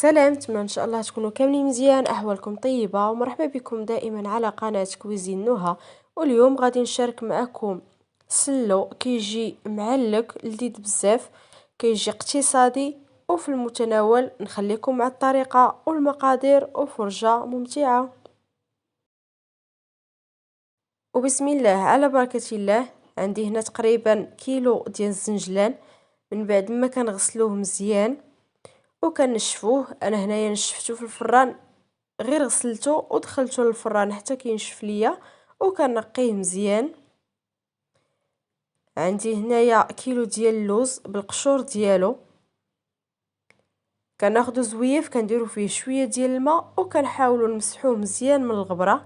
سلام، نتمنى ان شاء الله تكونوا كاملين مزيان، احوالكم طيبه ومرحبا بكم دائما على قناه كويزين نهى. واليوم غادي نشارك معكم سلو كيجي معلق لذيذ بزاف، كيجي اقتصادي وفي المتناول. نخليكم مع الطريقه والمقادير وفرجه ممتعه. وبسم الله على بركه الله. عندي هنا تقريبا كيلو ديال الزنجلان. من بعد ما كنغسلوه مزيان وكنشفوه، انا هنايا نشفتو في الفران، غير غسلته ودخلته للفران حتى كينشف ليا وكنقيه مزيان. عندي هنايا كيلو ديال اللوز بالقشور ديالو، كناخدو زويف كنديرو فيه شويه ديال الماء وكنحاولوا نمسحوه مزيان من الغبره.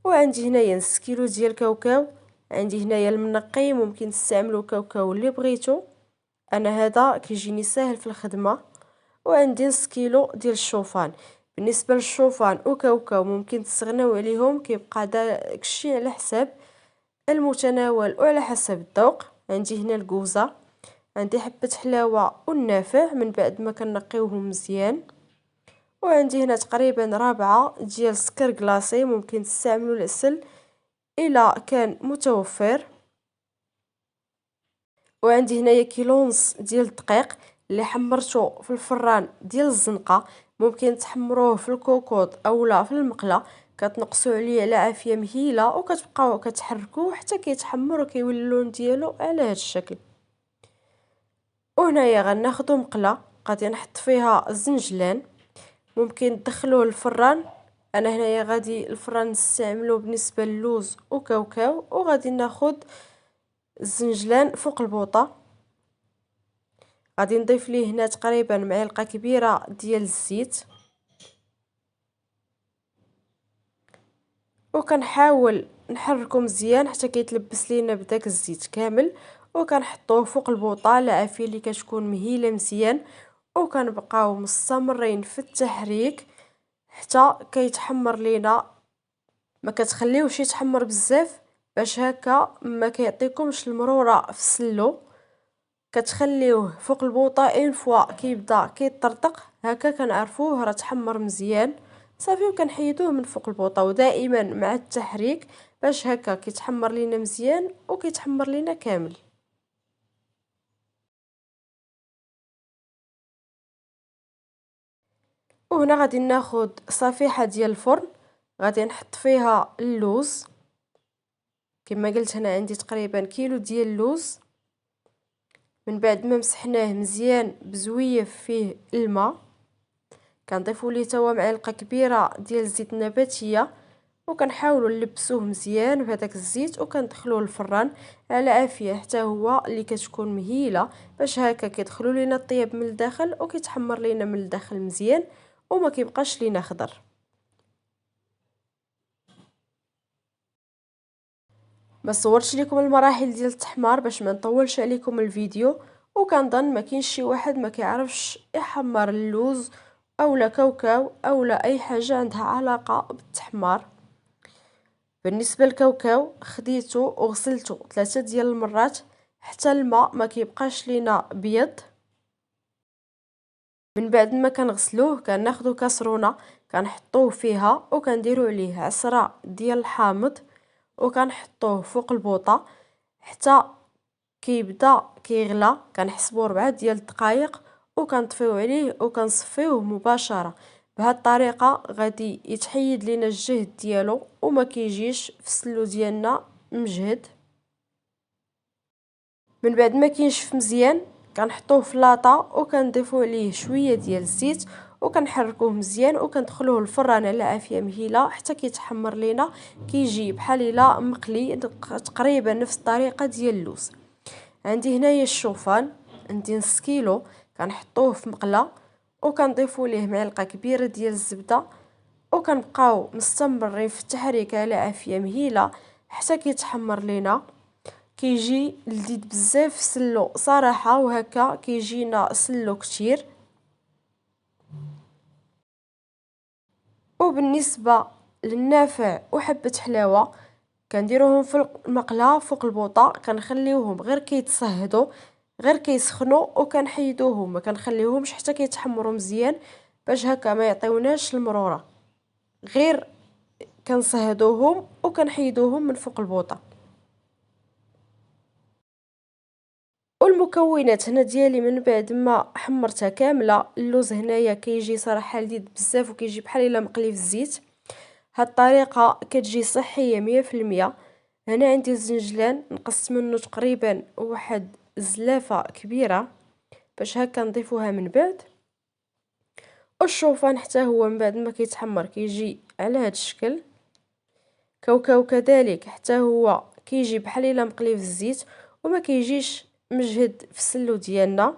وعندي هنايا نص كيلو ديال الكاوكاو. عندي هنايا المنقي، ممكن تستعملوا كاوكاو اللي بغيتو، انا هذا كيجيني ساهل في الخدمه. وعندي نص كيلو ديال الشوفان. بالنسبه للشوفان وكاوكاو ممكن تستغناو عليهم، كيبقى داكشي على حساب المتناول وعلى حسب الذوق. عندي هنا الكوزه، عندي حبه حلاوه والنافع من بعد ما كنقيوهم مزيان. وعندي هنا تقريبا ربعة ديال سكر كلاصي، ممكن تستعملوا العسل الا كان متوفر. وعندي هنايا كيلو ونص ديال الدقيق اللي حمرته في الفران ديال الزنقه، ممكن تحمروه في الكوكوط اولا في المقله، كتنقصوا عليه على عافيه مهيله وكتبقاو كتحركوه حتى كيتحمر وكيولي اللون ديالو على هذا الشكل. وهنايا غناخذوا مقله غادي نحط فيها الزنجلان، ممكن تدخلوه للفران. انا هنايا غادي الفران نستعملو بالنسبه للوز وكاوكاو، وغادي ناخذ الزنجلان فوق البوطه. غادي نضيف ليه هنا تقريبا معلقه كبيره ديال الزيت، وكنحاول نحركو مزيان حتى كيتلبس لينا بداك الزيت كامل. وكنحطوه فوق البوطه العافيه اللي كتكون مهيله مزيان، وكنبقاو مستمرين في التحريك حتى كيتحمر لينا. ما كتخليوش يتحمر بزاف باش هكا ما كيعطيكمش المروره في السلو. كتخليوه فوق البوطه اون فوا كيبدا كيطرطق هكا كنعرفوه راه تحمر مزيان صافي، وكنحيدوه من فوق البوطه. ودائما مع التحريك باش هكا كيتحمر لينا مزيان وكيتحمر لينا كامل. وهنا غادي ناخذ صفيحه ديال الفرن، غادي نحط فيها اللوز. كما قلت هنا عندي تقريبا كيلو ديال اللوز. من بعد ما مسحناه مزيان بزويف فيه الماء، كنضيفوا ليه توا معلقه كبيره ديال الزيت النباتيه، وكنحاولوا نلبسوه مزيان بهذاك الزيت وكندخلوه للفران على عافيه حتى هو اللي كتكون مهيله، باش هكا كيدخلوا لينا الطياب من الداخل وكيتحمر لينا من الداخل مزيان وما كيبقاش لينا خضر. ما صورتش لكم المراحل ديال التحمار باش ما نطولش عليكم الفيديو، وكنظن ما كاينش شي واحد ما كيعرفش يحمر اللوز اولا كاوكاو اولا اي حاجه عندها علاقه بالتحمار. بالنسبه للكاوكاو خديته وغسلته 3 ديال المرات حتى الماء ما كيبقاش لينا بيض. من بعد ما كنغسلوه كناخذوا كاسرونه كنحطوه فيها وكنديروا عليه عصره ديال الحامض، وكنحطوه فوق البوطه حتى كيبدا كيغلى. كنحسبوا 4 ديال الدقائق وكنطفيو عليه وكنصفيوه مباشره. بهذه الطريقه غادي يتحيد لينا الجهد ديالو وما كيجيش في السلو ديالنا مجهد. من بعد ما كينشف مزيان كنحطوه في لاطه وكنضيفوا عليه شويه ديال الزيت وكنحركوه مزيان وكندخلوه الفران على عافيه مهيله حتى كيتحمر لينا، كيجي بحال الا مقلي تقريبا نفس الطريقه ديال اللوز. عندي هنايا الشوفان، عندي نص كيلو، كنحطوه في مقله وكنضيفوا ليه معلقه كبيره ديال الزبده، وكنبقاو مستمرين في التحريك على عافيه مهيله حتى كيتحمر لينا. كيجي لذيذ بزاف سلو صراحه، وهكا كيجينا سلو كتير. وبالنسبه للنافع وحبه حلاوه كنديروهم في المقله فوق البوطه، كنخليوهم غير كيتصهدوا غير كيسخنوا وكنحيدوهم، ما كنخليوهمش حتى كيتحمروا مزيان باش هكا ما يعطيوناش المرورة، غير كنصهدوهم وكنحيدوهم من فوق البوطه. والمكونات هنا ديالي من بعد ما حمرتها كامله، اللوز هنايا كيجي صراحه لذيذ بزاف وكيجي بحال الا مقلي في الزيت. هاد الطريقه كتجي صحيه 100%. هنا عندي الزنجلان نقصت منه تقريبا واحد زلافه كبيره باش هكا نضيفوها من بعد. والشوفان حتى هو من بعد ما كيتحمر كيجي على هاد الشكل. كاوكاو كذلك حتى هو كيجي بحال الا مقلي في الزيت وما كيجيش مجهد في السلو ديالنا.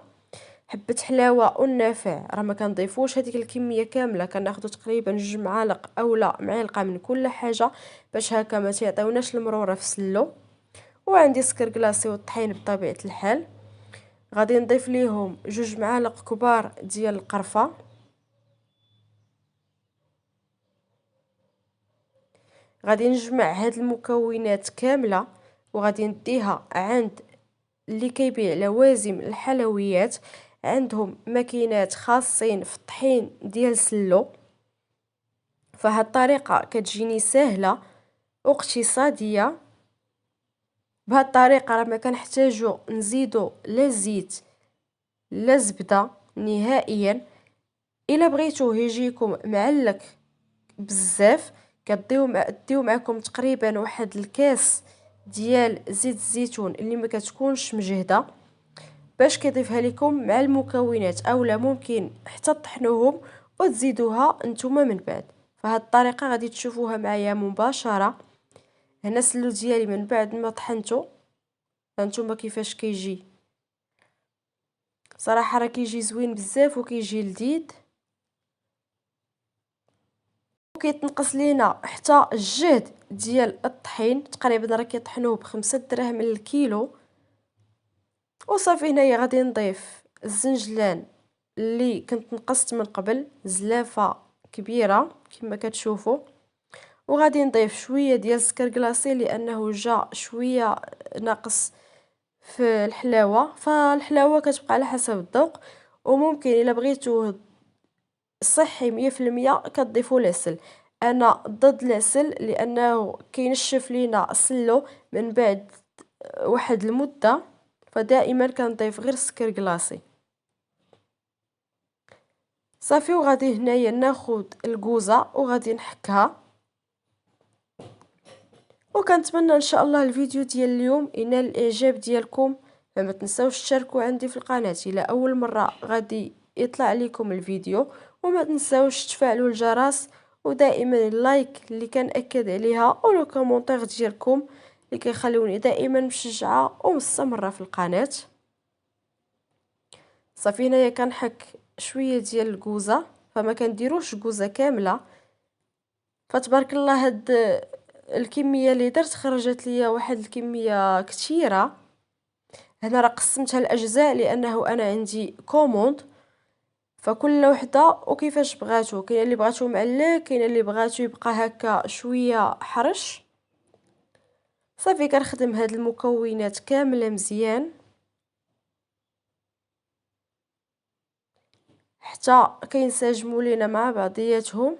حبه حلاوه والنافع راه ما كنضيفوش هذيك الكميه كامله، كناخذ تقريبا 2 معالق اولا معلقه من كل حاجه باش هكا ما تعطيوناش المروره في السلو. وعندي سكر كلاصي والطحين بطبيعه الحال. غادي نضيف ليهم 2 معالق كبار ديال القرفه. غادي نجمع هاد المكونات كامله وغادي نديها عند اللي كيبيع لوازم الحلويات، عندهم ماكينات خاصين في الطحين ديال سلو. فهاد الطريقه كتجيني سهله واقتصاديه. بهاد الطريقه راه ما كنحتاجو نزيدو لا زيت لا زبده نهائيا. الا بغيتوه يجيكم معلك بزاف ديو معكم تقريبا واحد الكاس ديال زيت الزيتون اللي ما كتكونش مجهده باش كيضيفها لكم مع المكونات، اولا ممكن حتى تطحنوهم وتزيدوها نتوما من بعد. فهاد الطريقه غادي تشوفوها معايا مباشره. هنا السلو ديالي من بعد ما طحنته هانتوما كيفاش كيجي، صراحه راه كيجي زوين بزاف وكيجي لذيذ. وكيتنقص لينا حتى الجهد ديال الطحين، تقريبا راه كيطحنوه ب5 دراهم للكيلو. وصافي هنايا غادي نضيف الزنجلان اللي كنت نقصت من قبل زلافه كبيره كما كتشوفوا. وغادي نضيف شويه ديال سكر كلاصي لانه جا شويه ناقص في الحلاوه، فالحلاوه كتبقى على حسب الذوق. وممكن الا بغيتوه صحي 100% كتضيفوا العسل. انا ضد العسل لانه كينشف لينا السلو من بعد واحد المده، فدائما كنضيف غير سكر كلاصي. صافي وغادي هنايا ناخد الكوزه وغادي نحكها. وكنتمنى ان شاء الله الفيديو ديال اليوم ينال الاعجاب ديالكم. فما تنساوش تشاركوا عندي في القناه الى اول مره غادي يطلع لكم الفيديو، وما تنساوش تفعلوا الجرس ودائما اللايك اللي كنأكد عليها ولو كومونتير ديالكم اللي كيخلوني دائما مشجعه ومستمره في القناه. صافي هنايا كنحك شويه ديال الكوزه، فما كنديروش الكوزه كامله. فتبارك الله هاد الكميه اللي درت خرجت ليا واحد الكميه كثيره. هنا راه قسمتها الاجزاء لانه انا عندي كوموند، فكل وحده وكيفاش بغاتو. كاين اللي بغاتو معلق، كاين اللي بغاتو يبقى هكا شويه حرش. صافي كنخدم هاد المكونات كامله مزيان حتى كينسجموا لينا مع بعضياتهم.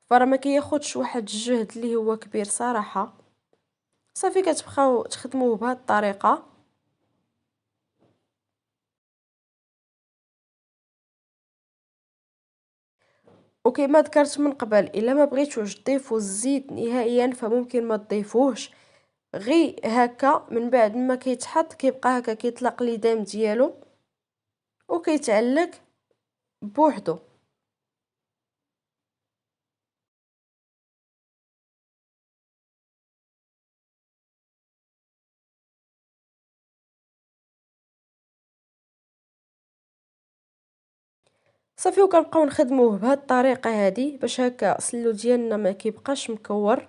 فراه ما كياخدش واحد الجهد اللي هو كبير صراحه. صافي كتبقاو تخدموه بهذه الطريقه. وكما ذكرت من قبل الا ما بغيتوش تضيفوا الزيت نهائيا فممكن ما تضيفوهش، غير هكا من بعد ما كيتحط كيبقى هكا كيطلق ليدام ديالو وكيتعلق بوحدو. صافي وكنبقاو نخدموه بهذه الطريقه هذه باش هكا السلو ديالنا ما كيبقاش مكور.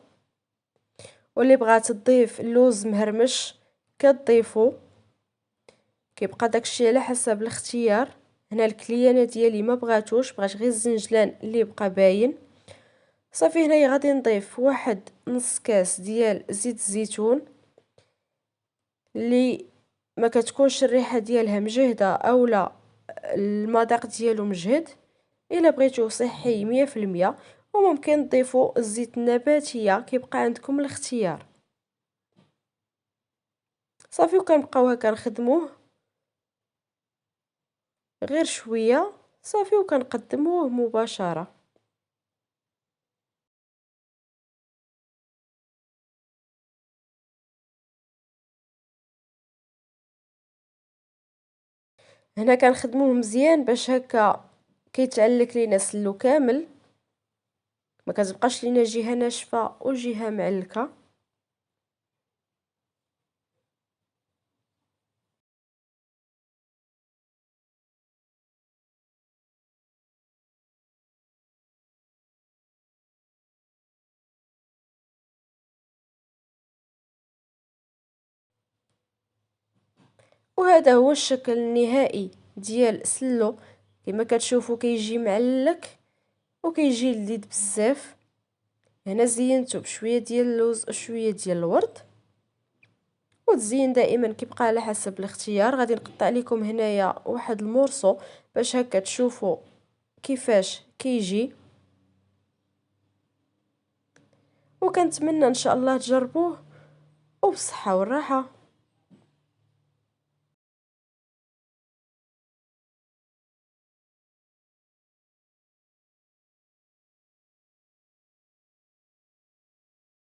واللي بغات تضيف اللوز مهرمش كتضيفو، كيبقى داكشي على حسب الاختيار. هنا الكليانه ديالي ما بغات غير الزنجلان اللي بقى باين. صافي هنايا غادي نضيف واحد نص كاس ديال زيت الزيتون اللي ما كتكونش الريحه ديالها مجهده اولا المذاق ديالو مجهد. الا بغيتوه صحي 100%، وممكن تضيفوا الزيت النباتيه، كيبقى عندكم الاختيار. صافي، وكنبقاو هكا نخدموه غير شويه صافي، وكنقدموه مباشره. هنا كنخدموه مزيان باش هكا كيتعلك لينا سلو كامل، ما كتبقاش لينا جهه ناشفه وجهه معلكه. وهذا هو الشكل النهائي ديال سلو. كما كتشوفوا كيجي معلك وكيجي لذيذ بزاف. هنا زينته بشويه ديال اللوز وشويه ديال الورد. والتزيين دائما كيبقى على حسب الاختيار. غادي نقطع لكم هنايا واحد المورصو باش هكا تشوفوا كيفاش كيجي. وكنتمنى ان شاء الله تجربوه وبصحه والراحه.